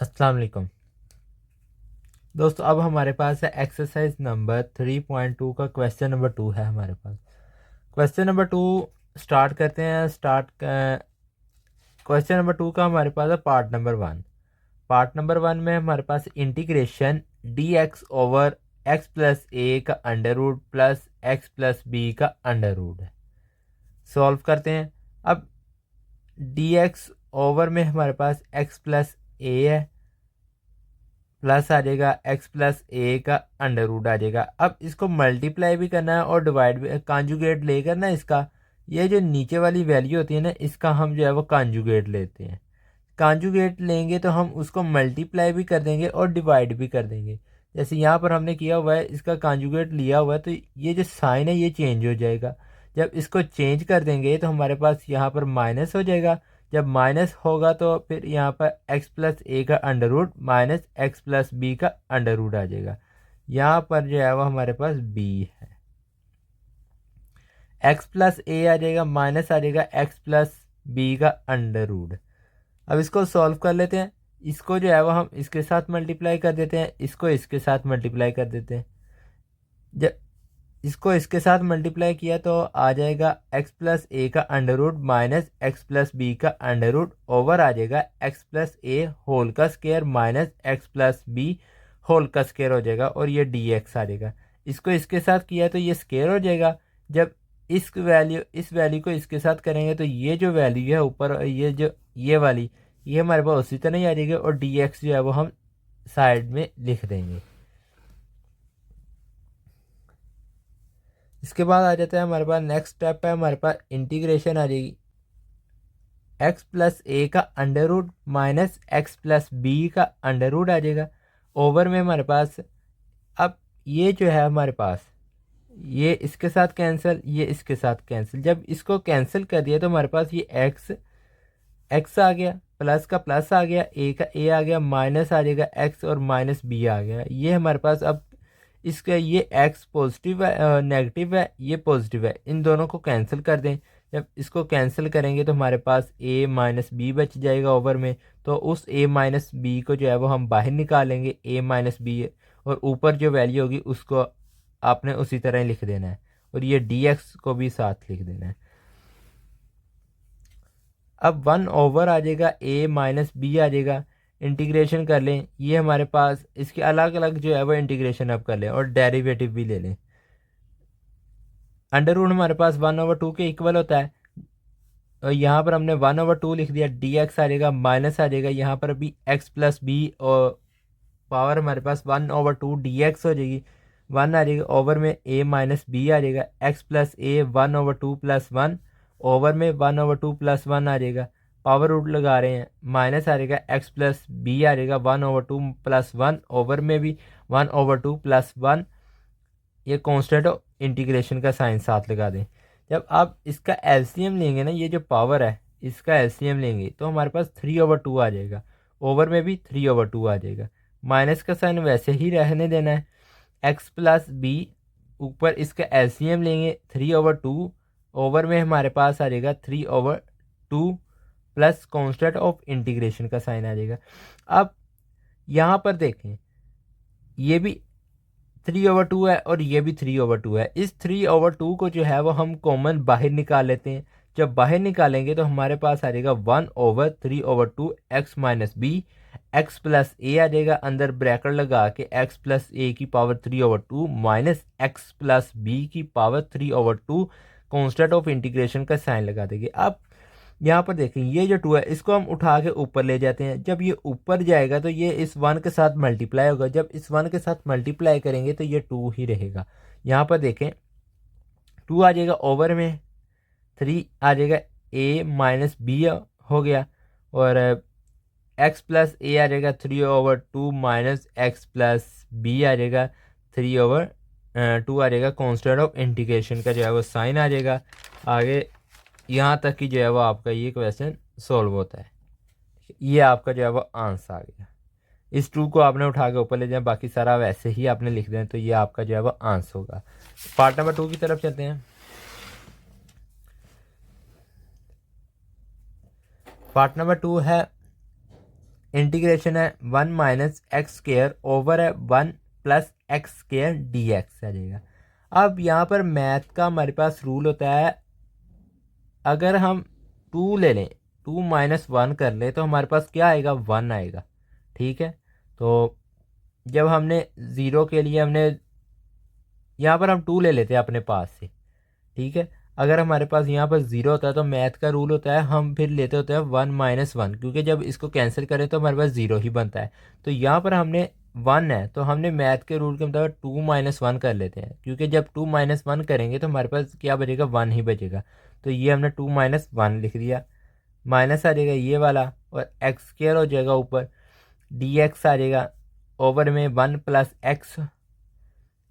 अस्सलाम वालेकुम दोस्तों। अब हमारे पास है एक्सरसाइज नंबर 3.2 का क्वेश्चन नंबर 2 है हमारे पास। क्वेश्चन नंबर 2 स्टार्ट करते हैं। क्वेश्चन नंबर 2 का हमारे पास है पार्ट नंबर 1। पार्ट नंबर 1 में हमारे पास integration D X over X plus ए का under root plus X plus B का अंडर रूट है। सॉल्व करते हैं। अब डी एक्स ओवर में हमारे पास एक्स प्लस ए है, प्लस आ जाएगा एक्स प्लस ए का अंडर रूट आ जाएगा। अब इसको मल्टीप्लाई भी करना है और डिवाइड भी, कांजुगेट लेकर ना इसका, ये जो नीचे वाली वैल्यू होती है ना, इसका हम जो है वो कांजुगेट लेते हैं। कांजुगेट लेंगे तो हम उसको मल्टीप्लाई भी कर देंगे और डिवाइड भी कर देंगे। जैसे यहाँ पर हमने किया हुआ है, इसका कांजुगेट लिया हुआ है, तो ये जो साइन है ये चेंज हो जाएगा। जब इसको चेंज कर देंगे तो हमारे पास यहाँ पर माइनस हो जाएगा। जब माइनस होगा तो फिर यहाँ पर एक्स प्लस ए का under root minus x plus B का अंडर रूट आ जाएगा। यहाँ पर जो है वो हमारे पास बी है। एक्स प्लस ए आ जाएगा, माइनस आ जाएगा एक्स प्लस बी का अंडर रूट। अब इसको सॉल्व कर लेते हैं। इसको जो है वो हम इसके साथ मल्टीप्लाई कर देते हैं, इसको इसके साथ मल्टीप्लाई कर देते हैं। जब इसको इसके साथ मल्टीप्लाई किया तो आ जाएगा एक्स प्लस ए का under root minus x plus B का अंडर रूट ओवर आ जाएगा एक्स प्लस ए होल का square minus x plus B whole का स्केयर हो जाएगा और ये डी एक्स आ जाएगा। इसको इसके साथ किया तो ये स्केयर हो जाएगा। जब इस वैल्यू को इसके साथ करेंगे तो ये जो वैल्यू है ऊपर, ये वाली, ये हमारे पास उसी तरह ही आ जाएगी और डी एक्स जो है वो हम साइड में लिख देंगे। इसके बाद आ जाता है हमारे पास नेक्स्ट स्टेप है, हमारे पास इंटीग्रेशन आ जाएगी। एक्स प्लस ए का under root minus x plus B का अंडर रूट आ जाएगा ओवर में हमारे पास। अब ये जो है हमारे पास, ये इसके साथ कैंसिल, ये इसके साथ कैंसिल। जब इसको कैंसिल कर दिया तो हमारे पास ये एक्स एक्स आ गया, प्लस का प्लस आ गया, ए का ए आ गया, माइनस आ जाएगा एक्स और माइनस बी आ गया। ये हमारे पास अब इसका ये एक्स पॉजिटिव है, नेगेटिव है, ये पॉजिटिव है, इन दोनों को कैंसिल कर दें। जब इसको कैंसिल करेंगे तो हमारे पास ए माइनस बी बच जाएगा ओवर में। तो उस ए माइनस बी को जो है वो हम बाहर निकालेंगे, ए माइनस बी, और ऊपर जो वैल्यू होगी उसको आपने उसी तरह ही लिख देना है और ये डी एक्स को भी साथ लिख देना है। अब 1 ओवर आ जाएगा ए माइनस बी आ जाएगा। इंटीग्रेशन कर लें, ये हमारे पास इसके अलग अलग जो है वो इंटीग्रेशन अब कर लें और डेरिवेटिव भी ले लें। अंडर रूट हमारे पास 1/2 के इक्वल होता है और यहाँ पर हमने 1/2 लिख दिया। डी एक्स आ जाएगा, माइनस आ जाएगा, यहाँ पर भी एक्स प्लस बी और पावर हमारे पास 1/2 डी एक्स हो जाएगी। 1 आ जाएगा ओवर में ए माइनस बी आ जाएगा, एक्स प्लस ए 1/2 प्लस 1 ओवर में 1/2 प्लस 1 आ जाएगा। पावर रूट लगा रहे हैं, माइनस आ जाएगा एक्स प्लस बी आ जाएगा 1/2 प्लस 1 ओवर में भी 1/2 प्लस 1। ये कॉन्स्टेंट इंटीग्रेशन का साइन साथ लगा दें। जब आप इसका एलसीएम लेंगे ना, ये जो पावर है इसका एलसीएम लेंगे तो हमारे पास 3/2 आ जाएगा, ओवर में भी 3/2 आ जाएगा। माइनस का साइन वैसे ही रहने देना है। एक्स प्लस बी ऊपर इसका एलसीएम लेंगे 3/2, ओवर में हमारे पास आ जाएगा 3/2 प्लस कॉन्स्टेंट ऑफ इंटीग्रेशन का साइन आ जाएगा। अब यहाँ पर देखें, ये भी 3/2 है और ये भी 3/2 है। इस 3/2 को जो है वो हम कॉमन बाहर निकाल लेते हैं। जब बाहर निकालेंगे तो हमारे पास आ जाएगा 1/3/2 X minus B, X plus ए आ जाएगा, अंदर ब्रैकेट लगा के एक्स प्लस ए की power 3/2 minus x plus B की पावर 3/2 कॉन्स्टेंट ऑफ इंटीग्रेशन का साइन लगा देंगे। अब यहाँ पर देखें, ये जो 2 है इसको हम उठा के ऊपर ले जाते हैं। जब ये ऊपर जाएगा तो ये इस 1 के साथ मल्टीप्लाई होगा, जब इस 1 के साथ मल्टीप्लाई करेंगे तो ये 2 ही रहेगा। यहाँ पर देखें 2 आ जाएगा, ओवर में 3 आ जाएगा, ए माइनस बी हो गया, और एक्स प्लस ए आ जाएगा 3/2 माइनस एक्स प्लस बी आ जाएगा 3/2 आ जाएगा। कॉन्स्टेंट ऑफ इंटीग्रेशन का जो है वो साइन आ जाएगा। आगे यहाँ तक की जो है वो आपका ये क्वेश्चन सॉल्व होता है। ये आपका जो है वो आंसर आ गया। इस 2 को आपने उठा के ऊपर ले जाए, बाकी सारा वैसे ही आपने लिख दें तो ये आपका जो है वो आंसर होगा। पार्ट नंबर 2 की तरफ चलते हैं। पार्ट नंबर 2 है इंटीग्रेशन है 1 माइनस एक्स स्क्र ओवर है 1 प्लस एक्स स्क्र डी एक्स आ जाएगा। अब यहाँ पर मैथ का हमारे पास रूल होता है, अगर हम 2 ले लें, 2 माइनस 1 कर ले तो हमारे पास क्या आएगा, 1 आएगा। ठीक है, तो जब हमने ज़ीरो के लिए हमने यहाँ पर हम 2 ले लेते हैं अपने पास से। ठीक है, अगर हमारे पास यहाँ पर ज़ीरो होता है तो मैथ का रूल होता है हम फिर लेते होते हैं 1 माइनस 1, क्योंकि जब इसको कैंसिल करें तो हमारे पास ज़ीरो ही बनता है। तो यहाँ पर हमने 1 है तो हमने मैथ के रूल के मुताबिक 2 माइनस 1 कर लेते हैं, क्योंकि जब 2 माइनस 1 करेंगे तो हमारे पास क्या बचेगा, 1 ही बचेगा। तो ये हमने 2 माइनस 1 लिख दिया, माइनस आ जाएगा ये वाला और एक्स स्क्वायर हो जाएगा ऊपर, डी एक्स आ जाएगा ओवर में 1 प्लस एक्स।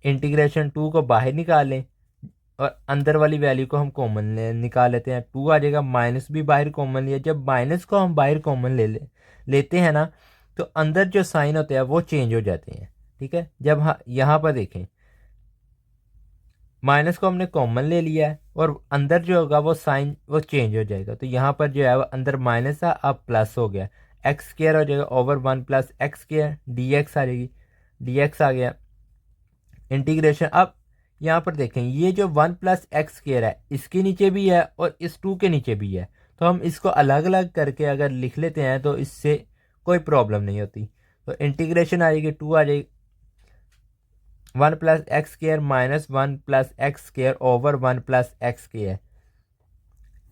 इंटीग्रेशन 2 को बाहर निकालें और अंदर वाली वैल्यू को हम कॉमन निकाल लेते हैं, 2 आ जाएगा। माइनस भी बाहर कॉमन लिया, जब माइनस को हम बाहर कॉमन लेते हैं ना, तो अंदर जो साइन होते हैं वो चेंज हो जाते हैं। ठीक है, जब यहाँ पर देखें माइनस को हमने कॉमन ले लिया है और अंदर जो होगा वो साइन वो चेंज हो जाएगा। तो यहाँ पर जो है वो अंदर माइनस था अब प्लस हो गया, एक्स स्क्वायर हो जाएगा over 1 plus X square D X आ जाएगी, डी एक्स आ गया। इंटीग्रेशन अब यहाँ पर देखें ये जो 1 प्लस एक्स स्क्वायर है इसके नीचे भी है और इस 2 के नीचे भी है, तो हम इसको अलग अलग करके अगर लिख लेते हैं तो इससे कोई प्रॉब्लम नहीं होती। तो इंटीग्रेशन आ जाएगी 2 आ जाएगी 1 plus X square minus 1 plus X square over 1 plus X square.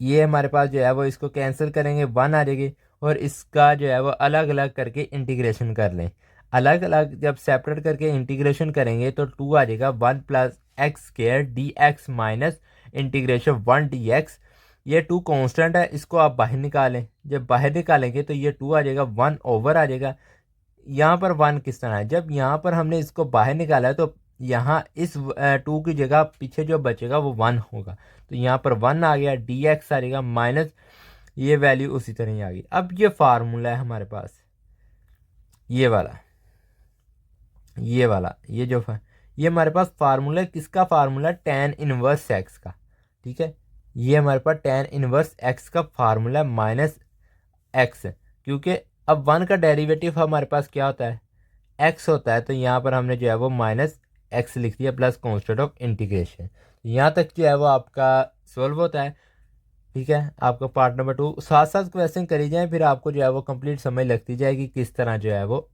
ये हमारे पास जो है वो इसको कैंसिल करेंगे 1 आ जाएगी और इसका जो है वो अलग अलग करके इंटीग्रेशन कर लें। अलग अलग जब सेपरेट करके इंटीग्रेशन करेंगे तो 2 आ जाएगा 1 plus X square D x minus integration 1 D x. ये 2 कांस्टेंट है, इसको आप बाहर निकालें, जब बाहर निकालेंगे तो ये 2 आ जाएगा 1 ओवर आ जाएगा। यहाँ पर 1 किस तरह है, जब यहाँ पर हमने इसको बाहर निकाला है तो यहाँ इस 2 की जगह पीछे जो बचेगा वो 1 होगा, तो यहाँ पर 1 आ गया, डी एक्स आ जाएगा माइनस ये वैल्यू उसी तरह ही आ गई। अब ये फार्मूला है हमारे पास, ये वाला ये जो ये हमारे पास फार्मूला किसका, फार्मूला tan इनवर्स एक्स का। ठीक है, ये हमारे पास tan इनवर्स एक्स का फार्मूला माइनस एक्स, क्योंकि अब 1 का डेरिवेटिव हमारे पास क्या होता है, एक्स होता है, तो यहाँ पर हमने जो है वो माइनस एक्स लिख दिया प्लस कॉन्स्टेंट ऑफ इंटीग्रेशन। यहाँ तक जो है वो आपका सॉल्व होता है। ठीक है, आपका पार्ट नंबर 2 साथ साथ क्वेश्चन करी जाए, फिर आपको जो है वो कंप्लीट समझ लगती जाएगी किस तरह जो है वो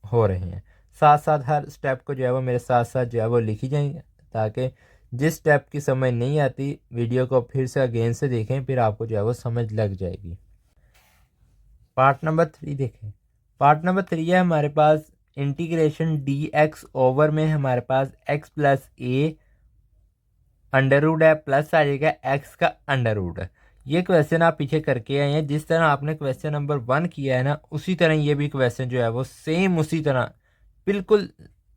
हो रहे हैं। साथ साथ हर स्टेप को जो है वो मेरे साथ साथ जो है वो लिखी जाएंगे, ताकि जिस स्टेप की समझ नहीं आती वीडियो को फिर से अगेन से देखें, फिर आपको जो है वो समझ लग जाएगी। पार्ट नंबर 3 देखें, पार्ट नंबर 3 है हमारे पास इंटीग्रेशन डी एक्स ओवर में हमारे पास X plus A under root है प्लस आ जाएगा एक्स का अंडर रूट है। ये क्वेश्चन आप पीछे करके आए हैं, जिस तरह आपने क्वेश्चन नंबर 1 किया है ना उसी तरह ये भी क्वेश्चन जो है वो सेम उसी तरह बिल्कुल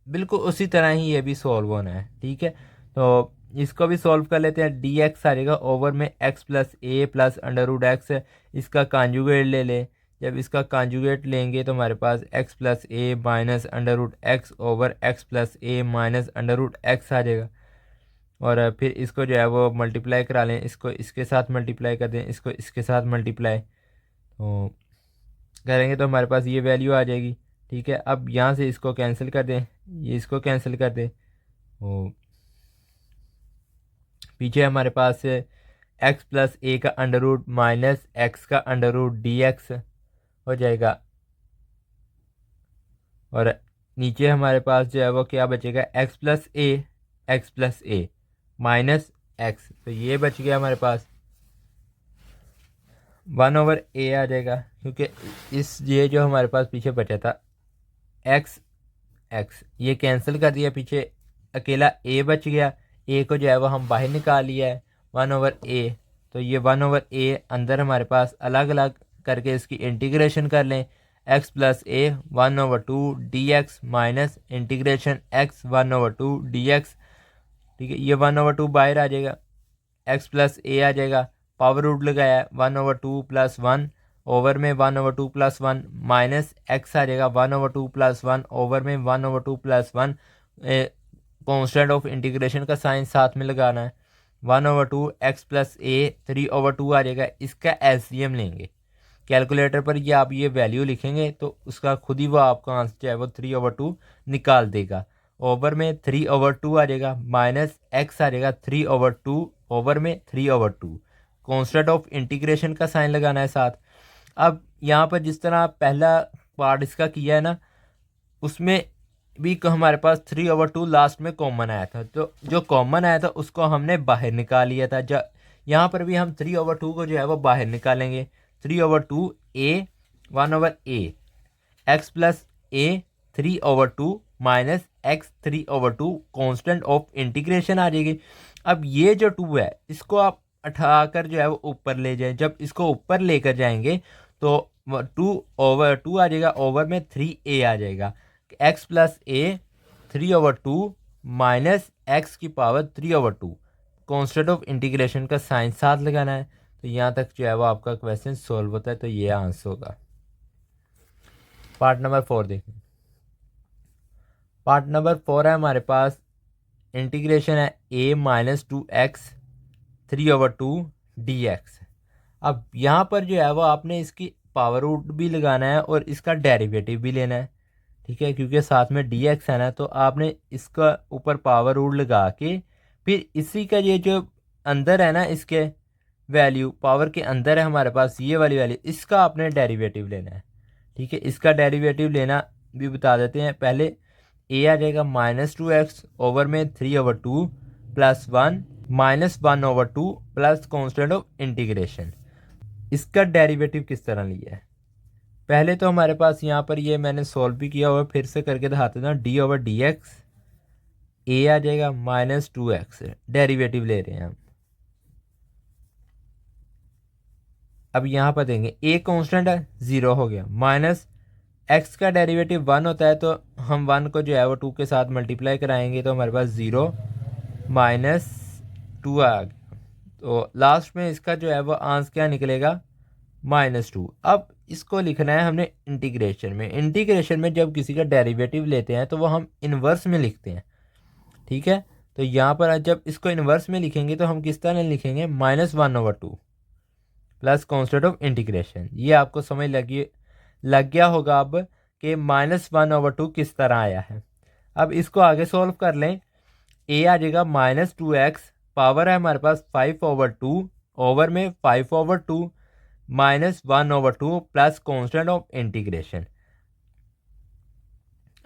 बिल्कुल उसी तरह ही ये भी सॉल्व होना है। ठीक है, तो इसको भी सॉल्व कर लेते हैं। डी एक्स आ जाएगा ओवर में X plus A plus under root X, इसका कॉन्जुगेट ले लें। जब इसका कॉन्जुगेट लेंगे तो हमारे पास X plus A minus under root X over X plus A minus under root X आ जाएगा। और फिर इसको जो है वो मल्टीप्लाई करा लें, इसको इसके साथ मल्टीप्लाई कर दें, इसको इसके साथ मल्टीप्लाई तो करेंगे तो हमारे पास ये वैल्यू आ जाएगी। ठीक है, अब यहाँ से इसको कैंसिल कर दें, ये इसको कैंसिल कर दें, तो पीछे हमारे पास एक्स प्लस ए का अंडर रूट माइनस एक्स का अंडर रूट डी एक्स हो जाएगा। और नीचे हमारे पास जो है वो क्या बचेगा, x plus A minus x, तो ये बच गया हमारे पास 1 ओवर ए आ जाएगा, क्योंकि ये जो हमारे पास पीछे बचा था एक्स ये कैंसिल कर दिया, पीछे अकेला ए बच गया। ए को जो है वो हम बाहर निकाल लिया है 1 ओवर ए, तो ये 1 ओवर ए अंदर हमारे पास अलग अलग करके इसकी इंटीग्रेशन कर लें। एक्स प्लस ए 1 over 2 D x minus integration x 1 over 2 D x. ठीक है, ये 1 ओवर 2 बाहर आ जाएगा, एक्स प्लस ए आ जाएगा, पावर रूट लगाया 1 ओवर 2 प्लस 1 ओवर में 1 ओवर 2 प्लस 1 माइनस एक्स आ जाएगा 1 ओवर 2 प्लस 1 ओवर में 1 over 2 plus 1। Constant of integration का साइन साथ में लगाना है, 1 ओवर 2 एक्स प्लस ए 3 ओवर 2 आ जाएगा। इसका एलसीएम लेंगे, कैलकुलेटर पर ये आप ये वैल्यू लिखेंगे तो उसका खुद ही वो आपका आंसर जो है वो 3/2 निकाल देगा। ओवर में 3/2 आ जाएगा, माइनस एक्स आ जाएगा 3/2, ओवर में 3/2। कॉन्स्टेंट ऑफ इंटीग्रेशन का साइन लगाना है साथ। अब यहाँ पर जिस तरह पहला पार्ट इसका किया है ना, उसमें भी हमारे पास 3/2 लास्ट में कॉमन आया था, तो जो कॉमन आया था उसको हमने बाहर निकाल लिया था। जब यहाँ पर भी हम 3/2 को जो है वो बाहर निकालेंगे। 3/2 A 1/a X plus A 3/2 minus X 3/2 constant of integration आ जाएगी। अब ये जो 2 है इसको आप उठाकर जो है वो ऊपर ले जाएं। जब इसको ऊपर लेकर जाएंगे तो 2/2 आ जाएगा, ओवर में 3a आ जाएगा। X plus A 3/2 minus x की पावर 3/2 कॉन्स्टेंट ऑफ इंटीग्रेशन का साइन साथ लगाना है। तो यहाँ तक जो है वो आपका क्वेश्चन सॉल्व होता है, तो ये आंसर होगा। पार्ट नंबर 4 देखें। पार्ट नंबर 4 है हमारे पास, इंटीग्रेशन है a-2x 3/2 dx। अब यहाँ पर जो है वो आपने इसकी पावर रूट भी लगाना है और इसका डेरिवेटिव भी लेना है, ठीक है, क्योंकि साथ में dx है ना, तो आपने इसका ऊपर पावर रूट लगा के फिर इसी का ये जो अंदर है ना, इसके वैल्यू पावर के अंदर है हमारे पास ये वाली वैल्यू, इसका आपने डेरिवेटिव लेना है, ठीक है। इसका डेरिवेटिव लेना भी बता देते हैं। पहले a आ जाएगा -2x ओवर में 3/2 plus 1 -1/2 plus constant of integration. इसका डेरिवेटिव किस तरह लिया है, पहले तो हमारे पास यहाँ पर ये मैंने सॉल्व भी किया हुआ, फिर से करके दिखाते हैं। d/dx a आ जाएगा -2x, डेरिवेटिव ले रहे हैं हम। अब यहाँ पर देंगे a कांस्टेंट है, 0 हो गया, माइनस x का डेरिवेटिव 1 होता है, तो हम 1 को जो है वो 2 के साथ मल्टीप्लाई कराएंगे, तो हमारे पास 0 -2 आ गया। तो लास्ट में इसका जो है वो आंसर क्या निकलेगा, -2। अब इसको लिखना है हमने इंटीग्रेशन में। इंटीग्रेशन में जब किसी का डेरिवेटिव लेते हैं तो वो हम इन्वर्स में लिखते हैं, ठीक है। तो यहाँ पर जब इसको इन्वर्स में लिखेंगे तो हम किस तरह लिखेंगे, -1/2 प्लस कॉन्स्टेंट ऑफ इंटीग्रेशन। ये आपको समझ लग गया होगा अब कि -1/2 किस तरह आया है। अब इसको आगे सॉल्व कर लें। a आ जाएगा -2x, पावर है हमारे पास 5/2, ओवर में 5/2 -1/2 प्लस कॉन्स्टेंट ऑफ इंटीग्रेशन।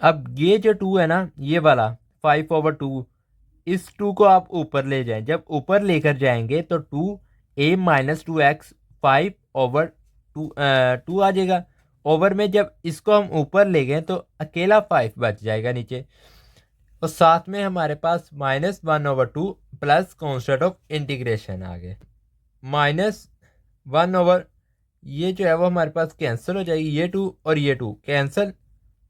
अब ये जो 2 है ना, ये वाला 5/2, इस 2 को आप ऊपर ले जाएं। जब ऊपर लेकर जाएंगे तो 2a -2x 5/2 आ जाएगा। ओवर में जब इसको हम ऊपर ले गए तो अकेला 5 बच जाएगा नीचे, और साथ में हमारे पास -1/2 प्लस कॉन्स्टेंट ऑफ इंटीग्रेशन आ गए। -1 ये जो है वो हमारे पास कैंसिल हो जाएगी, ये 2 और ये 2 कैंसिल,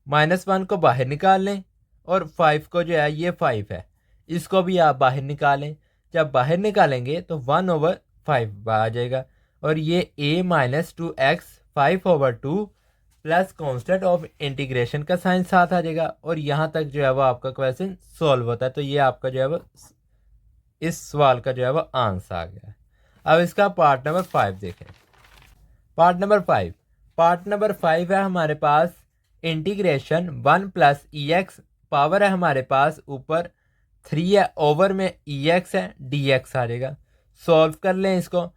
-1 को बाहर निकाल लें और 5 को जो है, ये 5 है, इसको भी आप बाहर निकालें। जब बाहर निकालेंगे तो 1/5 आ जाएगा, और ये a -2x 5/2 plus constant of integration का साइन साथ आ जाएगा। और यहाँ तक जो है वो आपका क्वेश्चन सॉल्व होता है। तो ये आपका जो है वो इस सवाल का जो है वो आंसर आ गया। अब इसका पार्ट नंबर 5 देखें। पार्ट नंबर 5 है हमारे पास, इंटीग्रेशन 1 + EX, पावर है हमारे पास ऊपर 3 है, ओवर में EX है, DX आ जाएगा। सॉल्व कर लें इसको।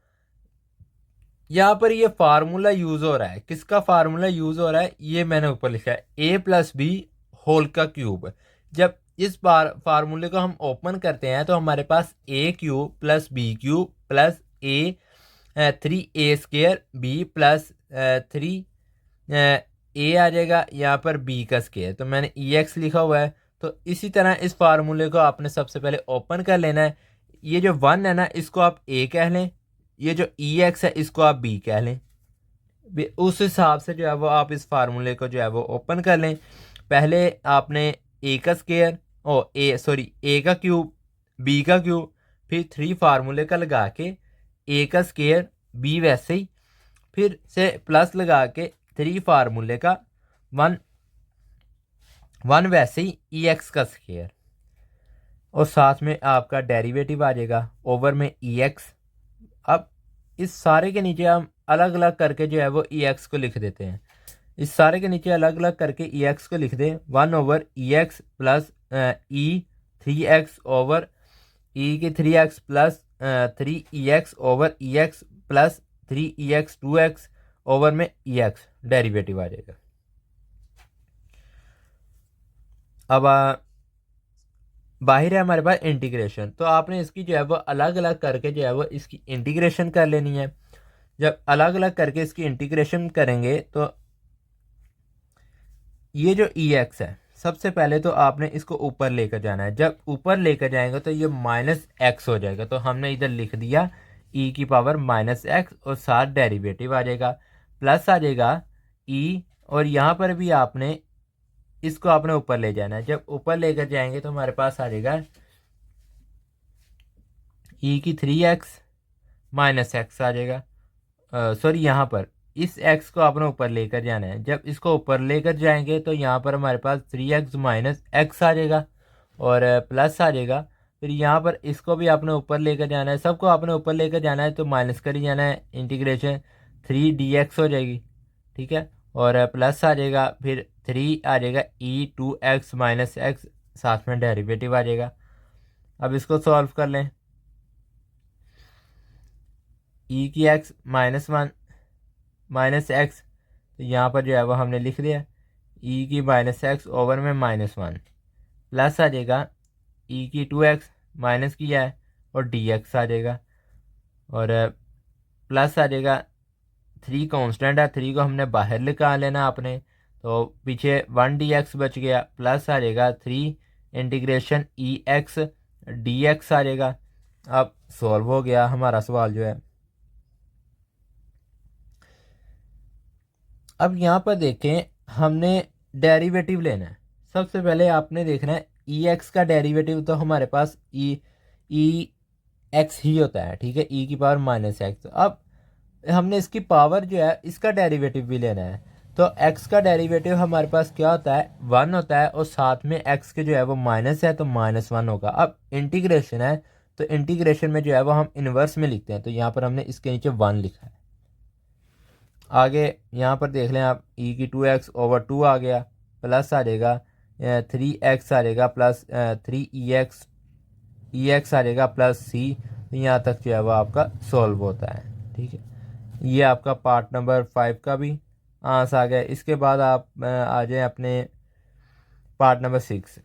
यहाँ पर ये फार्मूला यूज हो रहा है, किसका फार्मूला यूज हो रहा है, ये मैंने ऊपर लिखा है a + b होल का क्यूब। जब इस फार्मूले को हम ओपन करते हैं तो हमारे पास a³ + b³ plus a 3a² b plus 3 a आ जाएगा, यहाँ पर b का स्क्वायर। तो मैंने EX लिखा हुआ है। तो इसी तरह इस फार्मूले को आपने सबसे पहले ओपन कर लेना है। ये जो 1 है ना, इसको आप a कह लें, ये जो EX है इसको आप b कह लें। उस हिसाब से जो है वो आप इस फार्मूले को जो है वो ओपन कर लें। पहले आपने a का स्क्वायर a का क्यूब, b का क्यूब, फिर 3 फार्मूले का लगा के a का स्क्वायर, b वैसे ही, फिर से प्लस लगा के 3 फार्मूले का 1 वैसे ही EX का स्क्वायर, और साथ में आपका डेरिवेटिव आ जाएगा ओवर में EX। अब इस सारे के नीचे हम अलग अलग करके जो है वो ई एक्स को लिख देते हैं। इस सारे के नीचे अलग अलग करके ई एक्स को लिख दें, 1/e(x) प्लस ई 3x ओवर ई की 3x plus 3ex/ex plus 3ex 2x over में ex डेरिवेटिव आ जाएगा। अब बाहर है हमारे पास इंटीग्रेशन, तो आपने इसकी जो है वो अलग अलग करके जो है वो इसकी इंटीग्रेशन कर लेनी है। जब अलग अलग करके इसकी इंटीग्रेशन करेंगे तो ये जो ex है, सबसे पहले तो आपने इसको ऊपर लेकर जाना है। जब ऊपर लेकर जाएंगे तो ये -x हो जाएगा, तो हमने इधर लिख दिया e की पावर -x और साथ डेरिवेटिव आ जाएगा, प्लस आ जाएगा e, और यहाँ पर भी आपने इसको आपने ऊपर ले जाना है। जब ऊपर लेकर जाएंगे तो हमारे पास आ जाएगा e की 3x -x आ जाएगा। सॉरी, यहाँ पर इस x को आपने ऊपर लेकर जाना है। जब इसको ऊपर लेकर जाएंगे तो यहाँ पर हमारे पास 3x -x आ जाएगा और प्लस आ जाएगा। फिर यहाँ पर इसको भी आपने ऊपर लेकर जाना है, सबको आपने ऊपर लेकर जाना है तो माइनस कर ही जाना है, इंटीग्रेशन 3dx हो जाएगी, ठीक है, और प्लस आ जाएगा, फिर 3 आ जाएगा e 2x -x, साथ में डेरिवेटिव आ जाएगा। अब इसको सॉल्व कर लें, e की x -1 -x, तो यहाँ पर जो है वो हमने लिख दिया e की -x ओवर में -1, प्लस आ जाएगा e की 2x माइनस किया है और dx आ जाएगा, और प्लस आ जाएगा 3 कांस्टेंट है, 3 को हमने बाहर निकाल लेना आपने, तो पीछे 1dx बच गया, प्लस आ जाएगा 3 इंटीग्रेशन ex dx आ जाएगा। अब सॉल्व हो गया हमारा सवाल जो है। अब यहाँ पर देखें, हमने डेरिवेटिव लेना है। सबसे पहले आपने देखना है ex का डेरिवेटिव, तो हमारे पास e x ही होता है, ठीक है, e की पावर -x। अब हमने इसकी पावर जो है इसका डेरिवेटिव भी लेना है, तो x का डेरिवेटिव हमारे पास क्या होता है, 1 होता है, और साथ में x के जो है वो माइनस है तो -1 होगा। अब इंटीग्रेशन है तो इंटीग्रेशन में जो है वो हम इन्वर्स में लिखते हैं, तो यहाँ पर हमने इसके नीचे 1 लिखा है। आगे यहाँ पर देख लें आप, e की 2x ओवर 2 आ गया, प्लस आ जाएगा 3x आ जाएगा, प्लस 3ex आ जाएगा, प्लस c, यहाँ तक जो है वो आपका सॉल्व होता है, ठीक है। ये आपका पार्ट नंबर 5 का भी आंसर आ गया। इसके बाद आप आ जाए अपने पार्ट नंबर 6।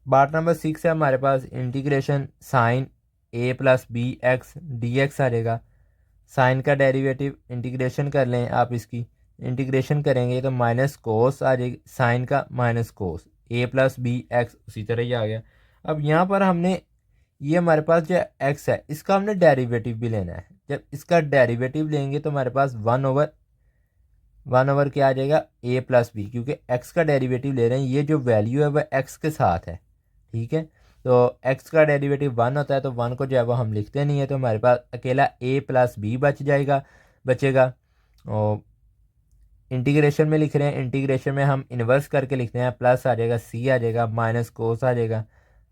पार्ट नंबर 6 है हमारे पास integration sine a plus B X D X आ जाएगा। साइन का डेरिवेटिव इंटीग्रेशन कर लें आप, इसकी इंटीग्रेशन करेंगे तो माइनस कोस आ जाएगी, साइन का minus cos, a plus B x उसी तरह ही आ गया। अब यहाँ पर हमने ये हमारे पास जो x है इसका हमने डेरिवेटिव भी लेना है। जब इसका डेरिवेटिव लेंगे तो हमारे पास 1/1 क्या आ जाएगा, a प्लस बी, क्योंकि x का डेरिवेटिव ले रहे हैं, ये जो वैल्यू है वह x के साथ है, ठीक है। तो x का डेरिवेटिव 1 होता है, तो 1 को जो है वो हम लिखते नहीं है, तो हमारे पास अकेला a प्लस बी बचेगा। और इंटीग्रेशन में लिख रहे हैं, इंटीग्रेशन में हम इन्वर्स करके लिखते हैं, प्लस आ जाएगा, c आ जाएगा, माइनस कोस आ जाएगा,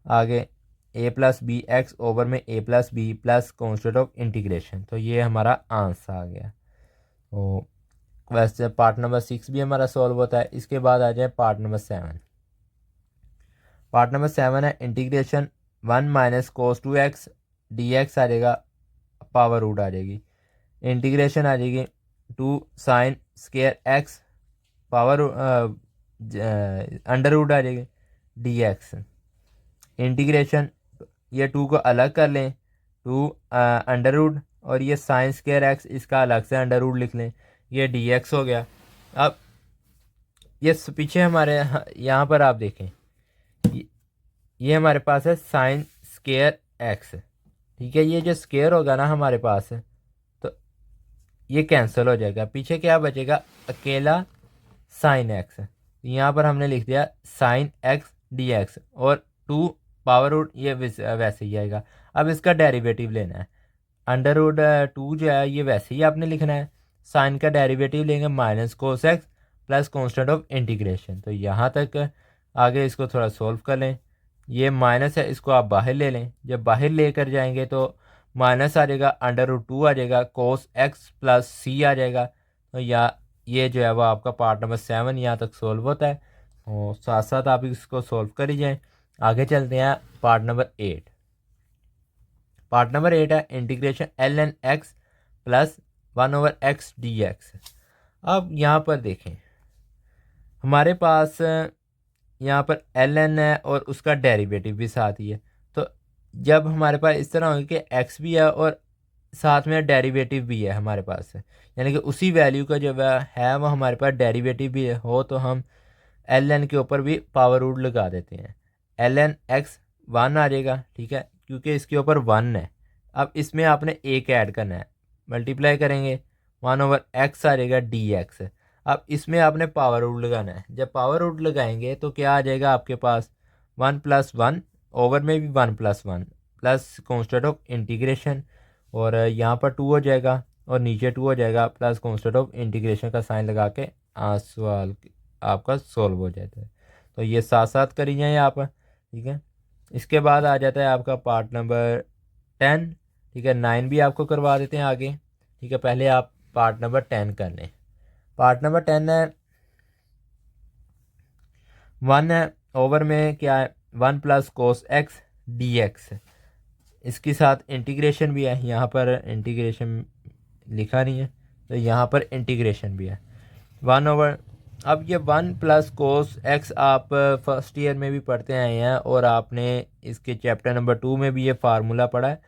आगे a plus B x over में a plus b plus constant of integration. तो ये हमारा आंसर आ गया। तो वैसे पार्ट नंबर 6 भी हमारा सॉल्व होता है। इसके बाद आ जाए पार्ट नंबर 7। पार्ट नंबर 7 है integration 1 minus cos 2x dx आ जाएगा, पावर रूट आ जाएगी, इंटीग्रेशन आ जाएगी 2 sine square x power under root आ जाएगी dx। इंटीग्रेशन ये 2 को अलग कर लें, 2 अंडर रूट, और ये साइन स्क्वायर एक्स इसका अलग से अंडर रूट लिख लें, ये dx हो गया। अब ये पीछे हमारे यहाँ पर आप देखें, ये हमारे पास है साइन स्क्वायर एक्स, ठीक है। ये जो स्क्वायर होगा ना हमारे पास, तो ये कैंसिल हो जाएगा, पीछे क्या बचेगा, अकेला साइन एक्स। यहाँ पर हमने लिख दिया साइन एक्स dx, और 2 पावर रूट ये वैसे ही आएगा। अब इसका डेरिवेटिव लेना है, अंडर रूट 2 जो है ये वैसे ही आपने लिखना है, साइन का डेरिवेटिव लेंगे minus cos x plus constant of integration. तो यहाँ तक आगे इसको थोड़ा सोल्व कर लें, ये माइनस है, इसको आप बाहर ले लें, जब बाहर लेकर जाएंगे तो माइनस आ जाएगा, √2 आ जाएगा, कोस एक्स प्लस सी आ जाएगा। तो या ये जो है वो आपका पार्ट नंबर 7 यहाँ तक सोल्व होता है। और साथ साथ आप इसको सोल्व कर ही जाएँ। आगे चलते हैं पार्ट नंबर 8। पार्ट नंबर 8 है integration ln x plus 1/x dx। अब यहाँ पर देखें, हमारे पास यहाँ पर ln है और उसका डेरिवेटिव भी साथ ही है। तो जब हमारे पास इस तरह होगा कि x भी है और साथ में डेरिवेटिव भी है हमारे पास, यानी कि उसी वैल्यू का जो है वो हमारे पास डेरिवेटिव भी हो, तो हम ln के ऊपर भी पावर रूट लगा देते हैं। ln x 1 आ जाएगा, ठीक है, क्योंकि इसके ऊपर 1 है। अब इसमें आपने एक ऐड करना है, मल्टीप्लाई करेंगे 1/x आ जाएगा dx। अब इसमें आपने पावर रूट लगाना है। जब पावर रूट लगाएंगे तो क्या आ जाएगा आपके पास 1+1, ओवर में भी 1+1 प्लस कॉन्स्टेंट ऑफ इंटीग्रेशन, और यहाँ पर 2 हो जाएगा और नीचे 2 हो जाएगा, प्लस कॉन्स्टेंट ऑफ इंटीग्रेशन का साइन लगा के सवाल आपका सोल्व हो जाता है। तो ये साथ साथ करी जाए आप, ठीक है। इसके बाद आ जाता है आपका पार्ट नंबर 10, ठीक है। 9 भी आपको करवा देते हैं आगे, ठीक है। पहले आप पार्ट नंबर 10 कर लें। पार्ट नंबर 10 है 1 है, ओवर में क्या है 1+ कोस एक्स dx। इसके साथ इंटीग्रेशन भी है, यहाँ पर इंटीग्रेशन लिखा नहीं है तो यहाँ पर इंटीग्रेशन भी है 1/। अब ये 1+ कोस एक्स आप फर्स्ट ईयर में भी पढ़ते आए हैं और आपने इसके चैप्टर नंबर 2 में भी ये फार्मूला पढ़ा है।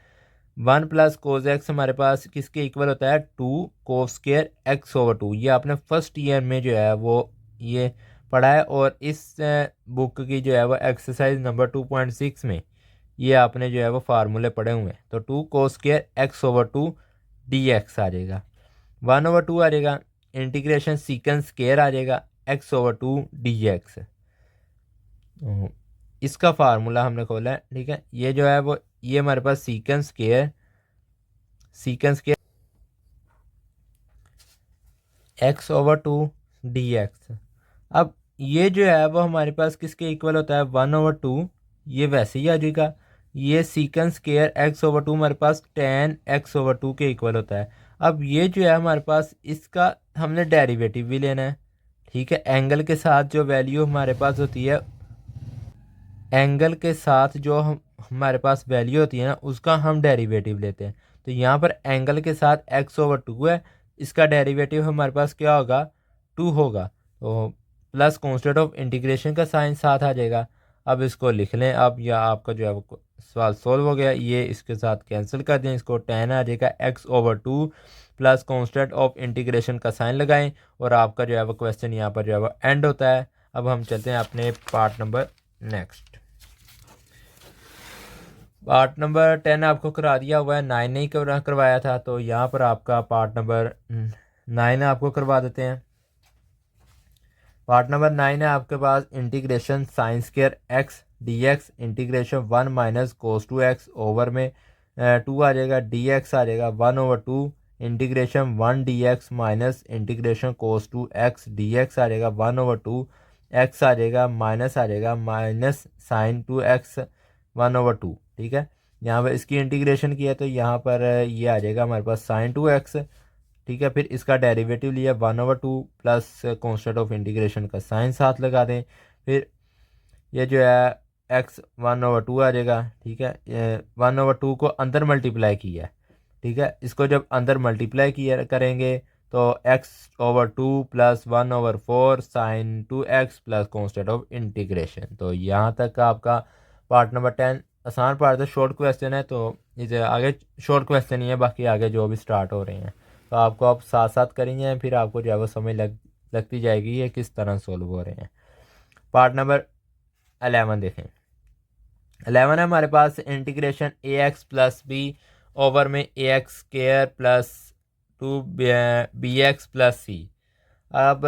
1+ कोस एक्स हमारे पास किसके इक्वल होता है 2 कोस स्क्वायर x/2। ये आपने फर्स्ट ईयर में जो है वो ये पढ़ा है, और इस बुक की जो है वो एक्सरसाइज नंबर 2.6 में ये आपने जो है वो फार्मूले पढ़े हुए हैं। तो 2 कोस स्क्वायर x/2 dx आ जाएगा, 1/2 आ जाएगा, इंटीग्रेशन सीकेंस स्क्वायर आ जाएगा x/2 dx। इसका फार्मूला हमने खोला है, ठीक है। ये जो है वो ये हमारे पास सीकेंस स्क्वायर x/2 dx। अब ये जो है वो हमारे पास किसके इक्वल होता है 1/2, ये वैसे ही आ जाएगा। ये सीकेंस स्क्वायर x/2 हमारे पास tan x/2 के इक्वल होता है। अब ये जो है हमारे पास इसका हमने डेरिवेटिव भी लेना है, ठीक है। एंगल के साथ जो वैल्यू हमारे पास होती है, एंगल के साथ जो हमारे पास वैल्यू होती है ना, उसका हम डेरिवेटिव लेते हैं। तो यहाँ पर एंगल के साथ x/2 है, इसका डेरिवेटिव हमारे पास क्या होगा 2 होगा। तो प्लस कॉन्स्टेंट ऑफ इंटीग्रेशन का साइन साथ आ जाएगा। अब इसको लिख लें। अब यह आपका जो है वो सवाल सोल्व हो गया। ये इसके साथ कैंसिल कर दें, इसको tan आ जाएगा x/2 plus constant of integration का साइन लगाएं, और आपका जो है वो क्वेश्चन यहाँ पर जो है वो एंड होता है। अब हम चलते हैं अपने part number next. Part number 10 आपको करा दिया हुआ है, 9 नहीं करवाया था, तो यहाँ पर आपका पार्ट नंबर 9 आपको करवा देते हैं। पार्ट नंबर 9 है आपके पास integration sine square X dx, integration 1 - cos 2x, over में 2 आ जाएगा, dx आ जाएगा 1/2, integration 1 dx minus integration cos 2x dx आ जाएगा 1/2, x आ जाएगा माइनस साइन 2x 1/2, ठीक है। यहाँ पर इसकी इंटीग्रेशन किया तो यहाँ पर ये आ जाएगा हमारे पास साइन 2x, ठीक है। फिर इसका डेरिवेटिव लिया 1/2 प्लस कॉन्स्टेंट ऑफ इंटीग्रेशन का साइन साथ लगा दें। फिर ये जो है x 1/2 आ जाएगा, ठीक है। 1/2 को अंदर मल्टीप्लाई किया है, ठीक है। इसको जब अंदर मल्टीप्लाई किया करेंगे तो x/2 plus 1/4 sine 2x plus constant of integration. तो यहाँ तक आपका पार्ट नंबर 10 आसान पार्ट है, शॉर्ट क्वेश्चन है। तो इसे आगे शॉर्ट क्वेश्चन ही है, बाकी आगे जो भी स्टार्ट हो रहे हैं तो आपको आप साथ साथ करेंगे, फिर आपको जो है वो समझ लगती जाएगी ये किस तरह सोल्व हो रहे हैं। पार्ट नंबर 11 देखें। 11 है हमारे पास integration ax plus B, over में ax square plus 2bx plus C. अब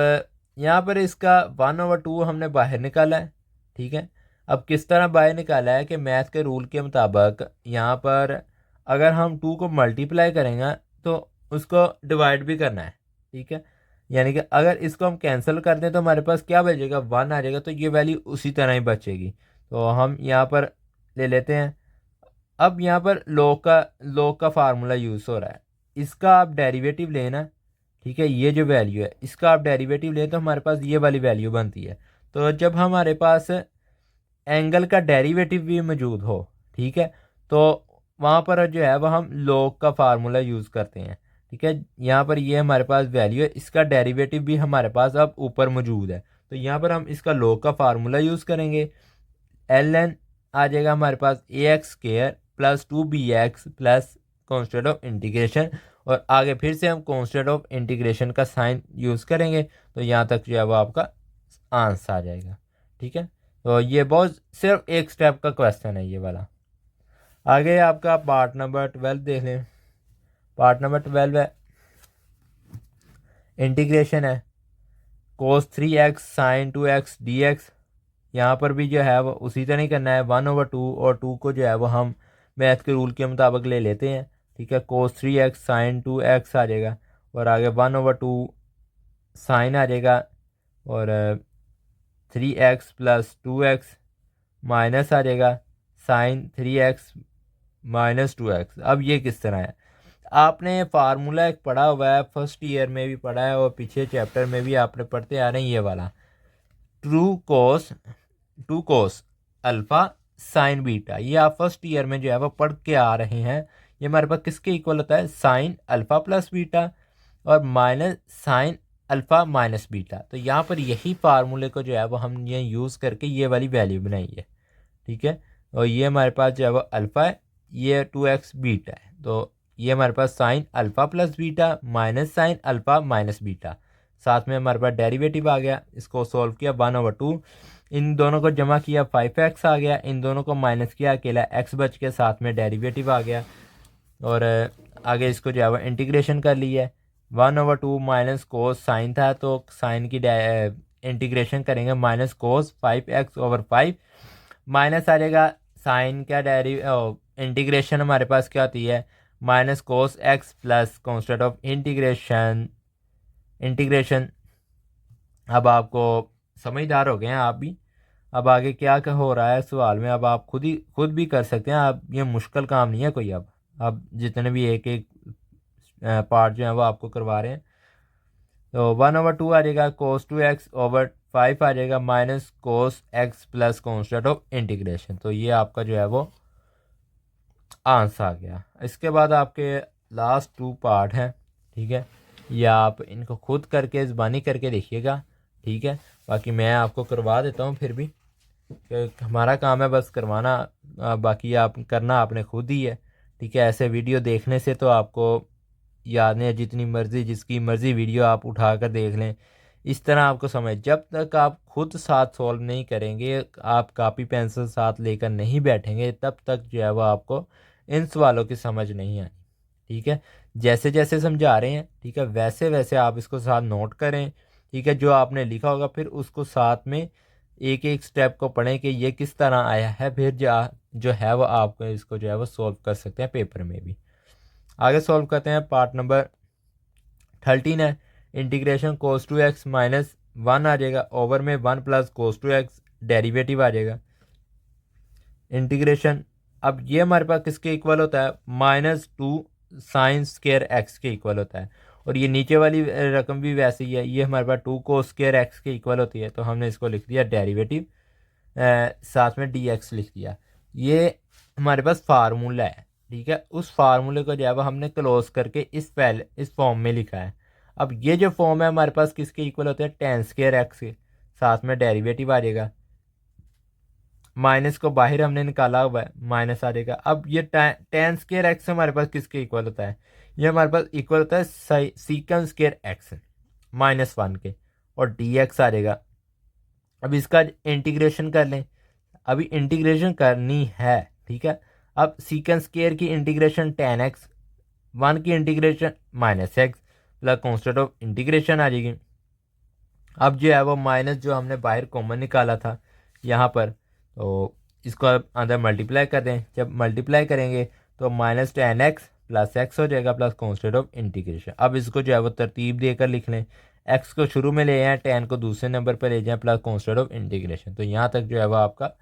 यहाँ पर इसका 1/2 हमने बाहर निकाला है, ठीक है। अब किस तरह बाहर निकाला है कि मैथ के रूल के मुताबिक यहाँ पर अगर हम 2 को मल्टीप्लाई करेंगे तो उसको डिवाइड भी करना है, ठीक है। यानी कि अगर इसको हम कैंसिल कर दें तो हमारे पास क्या बचेगा 1 आ जाएगा, तो ये वैल्यू उसी तरह ही बचेगी। तो हम यहाँ पर ले लेते हैं। अब यहाँ पर log का फार्मूला यूज़ हो रहा है, इसका आप डेरिवेटिव लेना, ठीक है। ये जो वैल्यू है इसका आप डेरिवेटिव लें तो हमारे पास ये वाली वैल्यू बनती है। तो जब हमारे पास एंगल का डेरिवेटिव भी मौजूद हो, ठीक है, तो वहाँ पर जो है वह हम log का फार्मूला यूज़ करते हैं, ठीक है। यहाँ पर ये हमारे पास वैल्यू है, इसका डेरिवेटिव भी हमारे पास अब ऊपर मौजूद है, तो यहाँ पर हम इसका log का फार्मूला यूज़ करेंगे। ln आ जाएगा हमारे पास ax² plus 2bx plus constant of integration, और आगे फिर से हम कॉन्स्टेंट ऑफ इंटीग्रेशन का साइन यूज़ करेंगे, तो यहाँ तक जो है वो आपका आंसर आ जाएगा, ठीक है। तो ये बहुत सिर्फ एक स्टेप का क्वेश्चन है ये वाला। आगे आपका पार्ट नंबर 12 देख लें। पार्ट नंबर 12 है इंटीग्रेशन है cos 3x sin 2x dx। यहाँ पर भी जो है वो उसी तरह ही करना है, 1/2 और 2 को जो है वो हम मैथ के रूल के मुताबिक ले लेते हैं, ठीक है। cos 3x sin 2x आ जाएगा, और आगे 1/2 साइन आ जाएगा, और 3x प्लस 2x माइनस आ जाएगा साइन 3x माइनस 2x। अब ये किस तरह है, आपने फार्मूला एक पढ़ा हुआ है, फर्स्ट ईयर में भी पढ़ा है और पीछे चैप्टर में भी आपने पढ़ते आ रहे हैं, ये वाला two cos alpha sine beta, ये आप फर्स्ट ईयर में जो है वो पढ़ के आ रहे हैं। ये हमारे पास किसके इक्वल होता है, साइन अल्फ़ा प्लस बीटा और minus sine alpha minus beta. तो यहाँ पर यही फार्मूले को जो है वो हम ये यूज़ करके ये वाली वैल्यू बनाई है, ठीक है। और ये हमारे पास जो है वो अल्फ़ा है, ये 2x बीटा है, तो ये हमारे पास sine alpha plus beta minus sine alpha minus beta, साथ में हमारे पास डेरिवेटिव आ गया, इसको सॉल्व किया 1/2, इन दोनों को जमा किया 5x आ गया, इन दोनों को माइनस किया, अकेला x बच के साथ में डेरिवेटिव आ गया, और आगे इसको जो है वो इंटीग्रेशन कर लिया। 1/2 माइनस कोस साइन था, तो साइन की इंटीग्रेशन करेंगे माइनस कोस 5x/5, माइनस आ जाएगा साइन का इंटीग्रेशन हमारे पास क्या होती है, minus cos x plus constant of integration. अब आपको समझदार हो गए हैं आप भी। अब आगे क्या क्या हो रहा है सवाल में, अब आप खुद भी कर सकते हैं, आप ये मुश्किल काम नहीं है कोई। अब जितने भी एक एक पार्ट जो है वो आपको करवा रहे हैं। तो 1/2 आ जाएगा cos 2x/5 आ जाएगा minus cos x plus constant of integration. तो ये आपका जो है वो आंसर आ गया। इसके बाद आपके लास्ट 2 पार्ट हैं, ठीक है, या आप इनको खुद करके ज़बानी करके देखिएगा, ठीक है। बाकी मैं आपको करवा देता हूँ फिर भी, हमारा काम है बस करवाना, बाकी आप करना आपने खुद ही है, ठीक है। ऐसे वीडियो देखने से तो आपको याद नहीं है, जितनी मर्ज़ी जिसकी मर्ज़ी वीडियो आप उठा कर देख लें, इस तरह आपको समझ, जब तक आप खुद साथ सॉल्व नहीं करेंगे, आप कापी पेंसिल साथ लेकर नहीं बैठेंगे, तब तक जो है वो आपको इन सवालों की समझ नहीं आनी, ठीक है। जैसे जैसे समझा रहे हैं, ठीक है, वैसे वैसे आप इसको साथ नोट करें, ठीक है। जो आपने लिखा होगा फिर उसको साथ में एक एक स्टेप को पढ़ें कि ये किस तरह आया है, फिर जो है वो आपको इसको जो है वो सॉल्व कर सकते हैं पेपर में भी। आगे सॉल्व करते हैं, पार्ट नंबर 13 है इंटीग्रेशन cos 2x माइनस 1 आ जाएगा, ओवर में 1 प्लस cos 2x डेरिवेटिव आ जाएगा इंटीग्रेशन। अब ये हमारे पास किसके इक्वल होता है, -2 साइन स्क्वायर x के इक्वल होता है, और ये नीचे वाली रकम भी वैसे ही है, ये हमारे पास 2 cos स्क्वायर x के इक्वल होती है, तो हमने इसको लिख दिया डेरिवेटिव, साथ में dx लिख दिया। ये हमारे पास फार्मूला है, ठीक है। उस फार्मूले को जो है वो हमने क्लोज करके इस फॉर्म में लिखा है। अब ये जो फॉर्म है हमारे पास किसके इक्वल होता है, tan स्क्वायर x के, साथ में डेरिवेटिव आ जाएगा, माइनस को बाहर हमने निकाला हुआ है, माइनस आ जाएगा। अब ये tan स्क्वायर x हमारे पास किसके इक्वल होता है, ये हमारे पास इक्वल होता है सीकन स्क्वायर x -1 के, और dx आ जाएगा। अब इसका इंटीग्रेशन कर लें, अभी इंटीग्रेशन करनी है, ठीक है। अब सीकन स्क्वायर की इंटीग्रेशन tan x, 1 की integration -x plus constant of integration आ जाएगी। अब जो है वो माइनस जो हमने बाहर कॉमन निकाला था यहाँ पर, तो इसको अंदर मल्टीप्लाई कर दें, जब मल्टीप्लाई करेंगे तो -tan x प्लस x हो जाएगा प्लस कॉन्स्टेंट ऑफ इंटीग्रेशन। अब इसको जो है वो तरतीब देकर लिख लें, x को शुरू में ले जाएँ, tan को दूसरे नंबर पर ले जाएँ, प्लस कॉन्स्टेंट ऑफ इंटीग्रेशन। तो यहाँ तक जो है वो आपका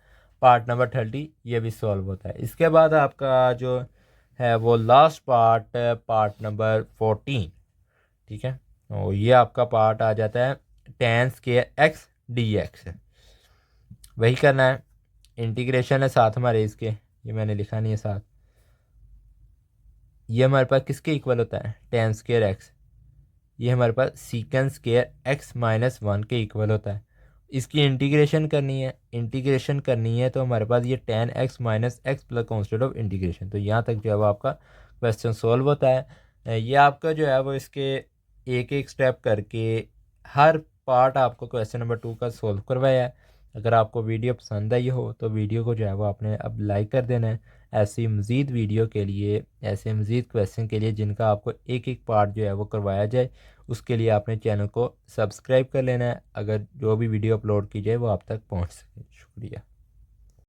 पार्ट नंबर 30 ये भी सॉल्व होता है। इसके बाद आपका जो है वो लास्ट पार्ट, पार्ट नंबर 14, ठीक है। और ये आपका पार्ट आ जाता है tan स्क्वायर x dx। वही करना है, इंटीग्रेशन है साथ हमारे इसके, ये मैंने लिखा नहीं है साथ। ये हमारे पास किसके इक्वल होता है, tan स्क्वायर x। ये हमारे पास सीकेंड स्क्वायर x -1 के इक्वल होता है। इसकी इंटीग्रेशन करनी है, इंटीग्रेशन करनी है तो हमारे पास ये tan x minus x plus constant of integration. तो यहाँ तक जो है वो आपका क्वेश्चन सॉल्व होता है। ये आपका जो है वो इसके एक एक स्टेप करके हर पार्ट आपको क्वेश्चन नंबर 2 का सॉल्व करवाया है। अगर आपको वीडियो पसंद आई हो तो वीडियो को जो है वो आपने अब लाइक कर देना है। ऐसी मज़ीद वीडियो के लिए, ऐसे मज़ीद क्वेश्चन के लिए जिनका आपको एक एक पार्ट जो है वो करवाया जाए, उसके लिए आपने चैनल को सब्सक्राइब कर लेना है, अगर जो भी वीडियो अपलोड की जाए वो आप तक पहुंच सके। शुक्रिया।